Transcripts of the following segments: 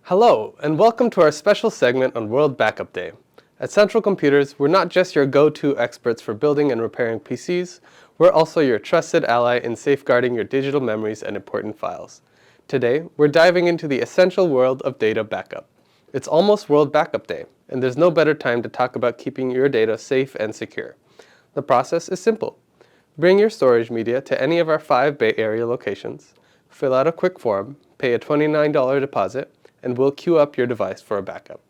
Hello, and welcome to our special segment on World Backup Day. At Central Computers, we're not just your go-to experts for building and repairing PCs, we're also your trusted ally in safeguarding your digital memories and important files. Today, we're diving into the essential world of data backup. It's almost World Backup Day, and there's no better time to talk about keeping your data safe and secure. The process is simple. Bring your storage media to any of our 5 Bay Area locations, fill out a quick form, pay a $29 deposit, and we'll queue up your device for a backup.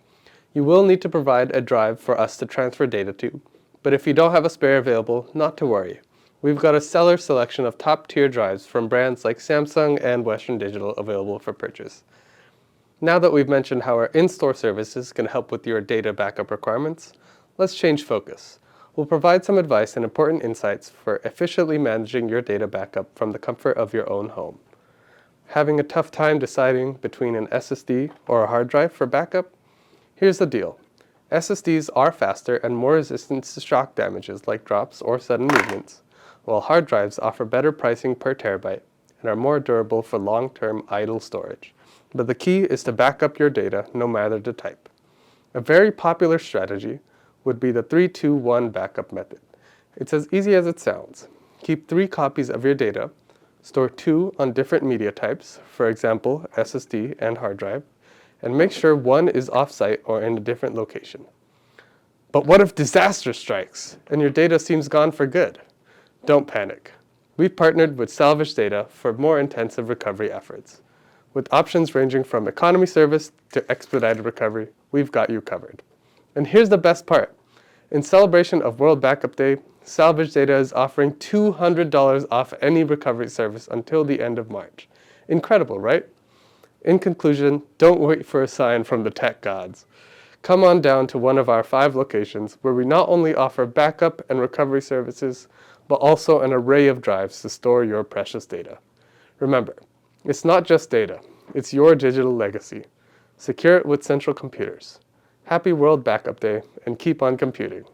You will need to provide a drive for us to transfer data to, but if you don't have a spare available, not to worry. We've got a stellar selection of top-tier drives from brands like Samsung and Western Digital available for purchase. Now that we've mentioned how our in-store services can help with your data backup requirements, let's change focus. We'll provide some advice and important insights for efficiently managing your data backup from the comfort of your own home. Having a tough time deciding between an SSD or a hard drive for backup? Here's the deal. SSDs are faster and more resistant to shock damages like drops or sudden movements, while hard drives offer better pricing per terabyte and are more durable for long-term idle storage. But the key is to back up your data no matter the type. A very popular strategy would be the 3-2-1 backup method. It's as easy as it sounds. Keep 3 copies of your data, store 2 on different media types, for example, SSD and hard drive, and make sure one is off-site or in a different location. But what if disaster strikes and your data seems gone for good? Don't panic. We've partnered with SalvageData for more intensive recovery efforts. With options ranging from economy service to expedited recovery, we've got you covered. And here's the best part. In celebration of World Backup Day, SalvageData is offering $200 off any recovery service until the end of March. Incredible, right? In conclusion, don't wait for a sign from the tech gods. Come on down to one of our 5 locations where we not only offer backup and recovery services, but also an array of drives to store your precious data. Remember, it's not just data, it's your digital legacy. Secure it with Central Computers. Happy World Backup Day, and keep on computing.